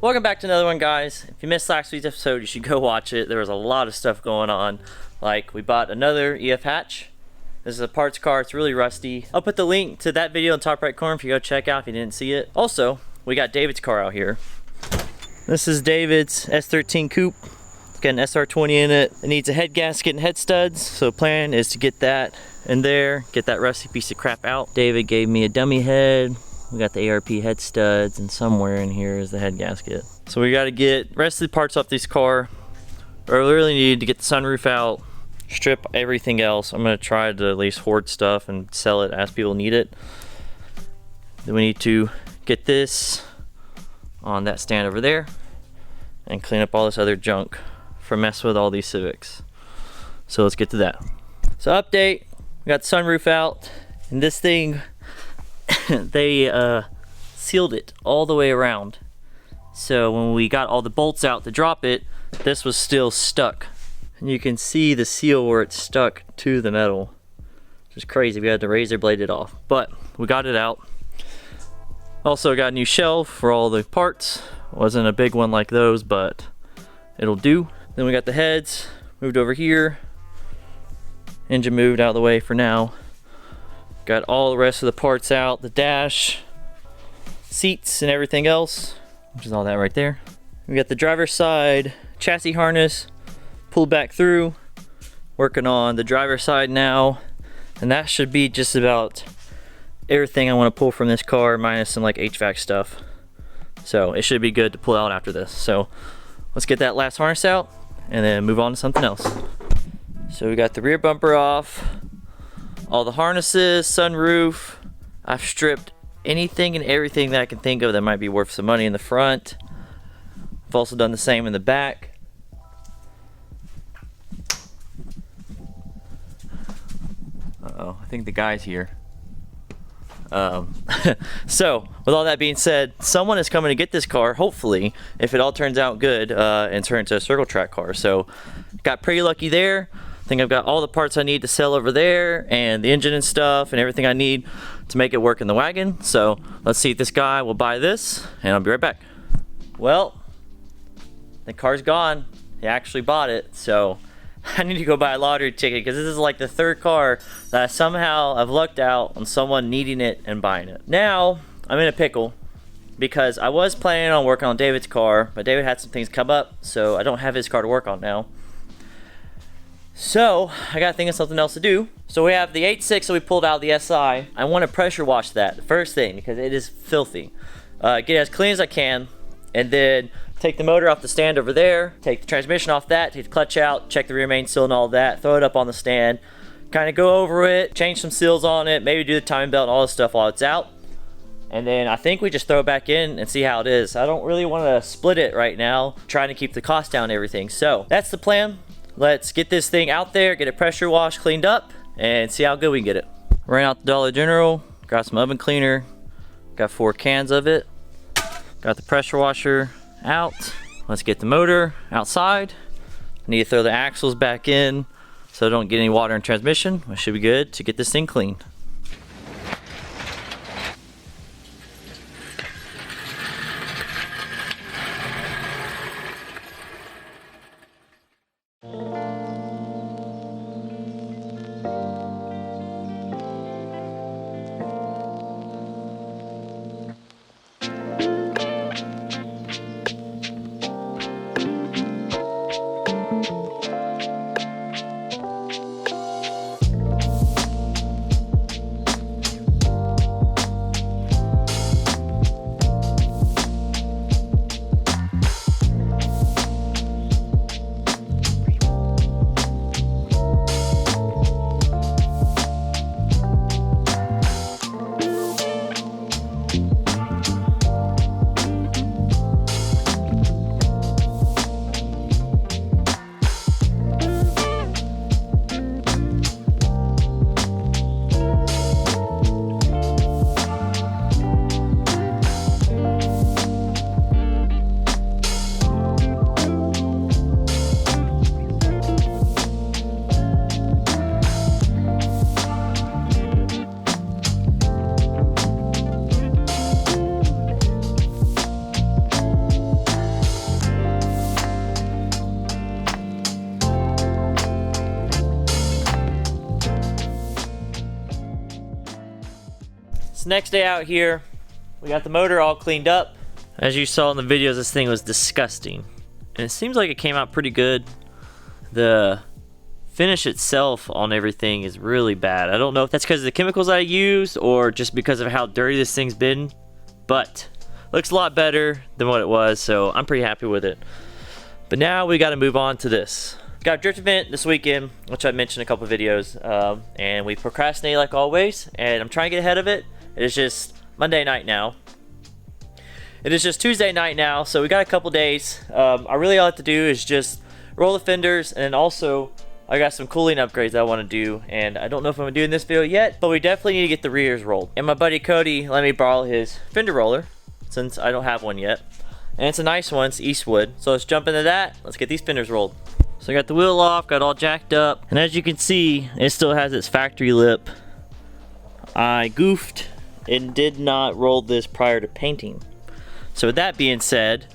Welcome back to another one, guys. If you missed last week's episode, you should go watch it. There was a lot of stuff going on. Like, we bought another EF hatch. This is a parts car. It's really rusty. I'll put the link to that video in the top right corner if you go check out if you didn't see it. Also, we got David's car out here. This is David's S13 coupe. It's got an SR20 in it. It needs a head gasket and head studs. So the plan is to get that in there, get that rusty piece of crap out. David gave me a dummy head. We got the ARP head studs, and somewhere in here is the head gasket. So we got to get the rest of the parts off this car. But I really need to get the sunroof out, strip everything else. I'm going to try to at least hoard stuff and sell it as people need it. Then we need to get this on that stand over there and clean up all this other junk for messing with all these Civics. So let's get to that. So update, we got the sunroof out, and this thing they sealed it all the way around. So when we got all the bolts out to drop it, this was still stuck. And you can see the seal where it's stuck to the metal. Which is crazy. We had to razor blade it off. But we got it out. Also got a new shelf for all the parts. Wasn't a big one like those, but it'll do. Then we got the heads moved over here. Engine moved out of the way for now. Got all the rest of the parts out, the dash, seats, and everything else, which is all that right there. We got the driver's side chassis harness pulled back through, working on the driver's side now, and that should be just about everything I want to pull from this car, minus some like HVAC stuff. So it should be good to pull out after this. So let's get that last harness out and then move on to something else. So we got the rear bumper off, all the harnesses, sunroof. I've stripped anything and everything that I can think of that might be worth some money in the front. I've also done the same in the back. Uh-oh, I think the guy's here. So, with all that being said, someone is coming to get this car, hopefully, if it all turns out good, and turn into a circle track car. So, got pretty lucky there. I think I've got all the parts I need to sell over there, and the engine and stuff, and everything I need to make it work in the wagon. So let's see if this guy will buy this, and I'll be right back. Well, the car's gone. He actually bought it, so I need to go buy a lottery ticket, because this is like the third car that somehow I've lucked out on someone needing it and buying it. Now, I'm in a pickle, because I was planning on working on David's car, but David had some things come up, so I don't have his car to work on now. So, I gotta think of something else to do. So we have the 8.6 that we pulled out of the SI. I want to pressure wash that, the first thing, because it is filthy. Get it as clean as I can, and then take the motor off the stand over there, take the transmission off that, take the clutch out, check the rear main seal and all that, throw it up on the stand, kind of go over it, change some seals on it, maybe do the timing belt and all this stuff while it's out. And then I think we just throw it back in and see how it is. I don't really want to split it right now, trying to keep the cost down and everything. So, that's the plan. Let's get this thing out there, get it pressure washed, cleaned up, and see how good we can get it. Ran out the Dollar General, got some oven cleaner, got 4 cans of it, got the pressure washer out. Let's get the motor outside. I need to throw the axles back in so I don't get any water in transmission. It should be good to get this thing cleaned. It's the next day out here. We got the motor all cleaned up. As you saw in the videos, this thing was disgusting. And it seems like it came out pretty good. The finish itself on everything is really bad. I don't know if that's because of the chemicals I used or just because of how dirty this thing's been, but looks a lot better than what it was, so I'm pretty happy with it. But now we got to move on to this. Got a drift event this weekend, which I mentioned in a couple of videos, and we procrastinate like always, and I'm trying to get ahead of it. It is just Monday night now. It is just Tuesday night now, so we got a couple days. I really all I have to do is just roll the fenders, and then also I got some cooling upgrades I want to do, and I don't know if I'm going to do in this video yet, but we definitely need to get the rears rolled. And my buddy Cody let me borrow his fender roller, since I don't have one yet. And it's a nice one, it's Eastwood. So let's jump into that, let's get these fenders rolled. So I got the wheel off, got all jacked up, and as you can see, it still has its factory lip. I goofed and did not roll this prior to painting. So with that being said,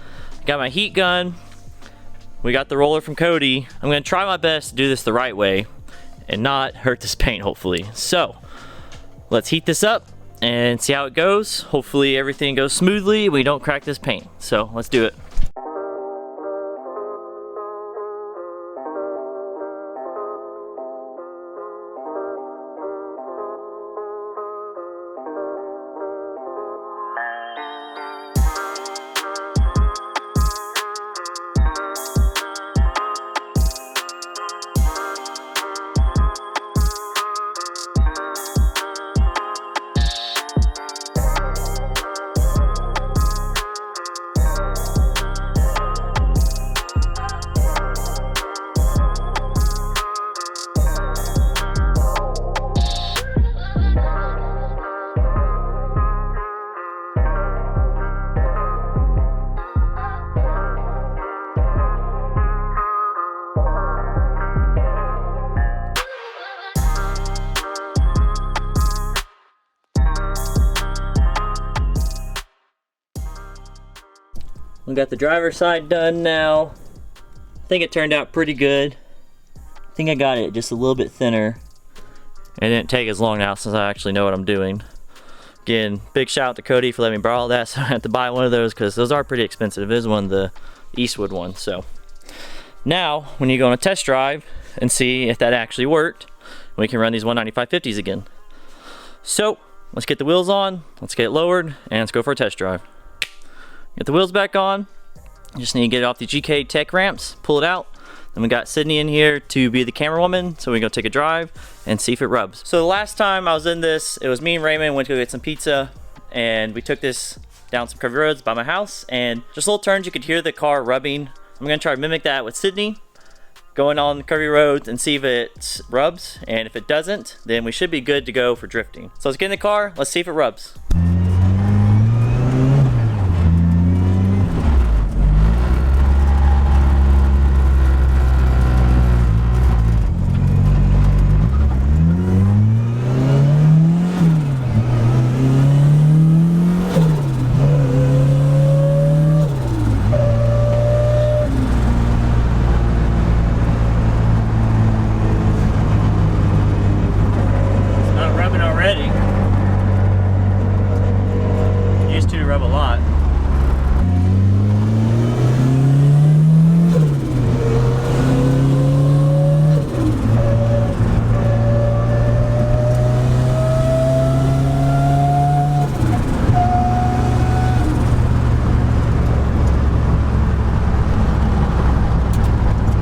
got my heat gun. We got the roller from Cody. I'm gonna try my best to do this the right way and not hurt this paint, hopefully. So let's heat this up and see how it goes. Hopefully everything goes smoothly, we don't crack this paint. So let's do it. We got the driver's side done now. I think it turned out pretty good. I think I got it just a little bit thinner. It didn't take as long now since I actually know what I'm doing. Again, big shout out to Cody for letting me borrow that, so I had to buy one of those because those are pretty expensive. It is one of the Eastwood ones. So now when you go on a test drive and see if that actually worked, we can run these 195/50s again. So let's get the wheels on, let's get it lowered, and let's go for a test drive. Get the wheels back on. Just need to get it off the GK Tech ramps, pull it out. Then we got Sydney in here to be the camera woman, so we're gonna take a drive and see if it rubs. So the last time I was in this, it was me and Raymond went to go get some pizza, and we took this down some curvy roads by my house, and just little turns you could hear the car rubbing. I'm gonna try to mimic that with Sydney, going on the curvy roads and see if it rubs, and if it doesn't, then we should be good to go for drifting. So let's get in the car, let's see if it rubs. Rub a lot. I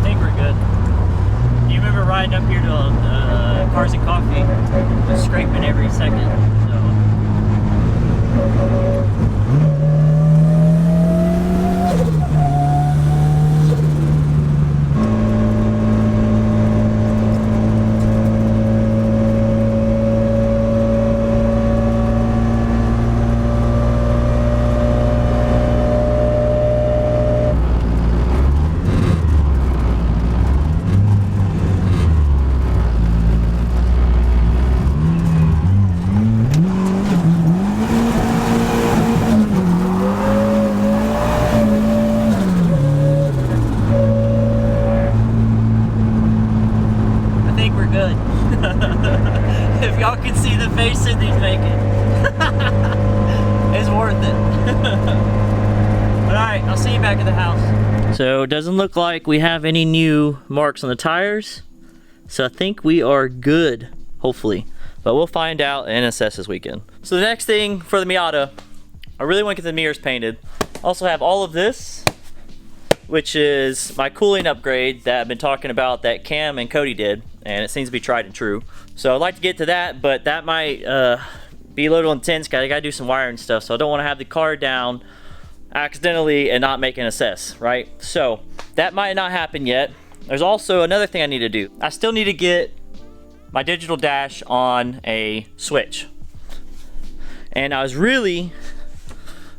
think we're good. Do you remember riding up here to Cars and Coffee? Just scraping every second. If y'all can see the face Sydney's making. see you back at the house. So it doesn't look like we have any new marks on the tires. So I think we are good, hopefully. But we'll find out and assess this weekend. So the next thing for the Miata, I really want to get the mirrors painted. Also have all of this, which is my cooling upgrade that I've been talking about that Cam and Cody did, and it seems to be tried and true. So I'd like to get to that, but that might be a little intense, cause I gotta do some wiring stuff, so I don't wanna have the car down accidentally and not make an assess, right? So that might not happen yet. There's also another thing I need to do. I still need to get my digital dash on a switch. And I was really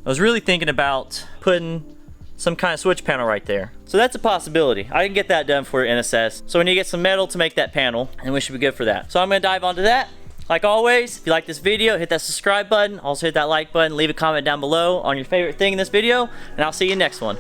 thinking about putting some kind of switch panel right there. So that's a possibility. I can get that done for NSS. So we need to get some metal to make that panel, and we should be good for that. So I'm gonna dive onto that. Like always, if you like this video, hit that subscribe button. Also hit that like button, leave a comment down below on your favorite thing in this video, and I'll see you next one.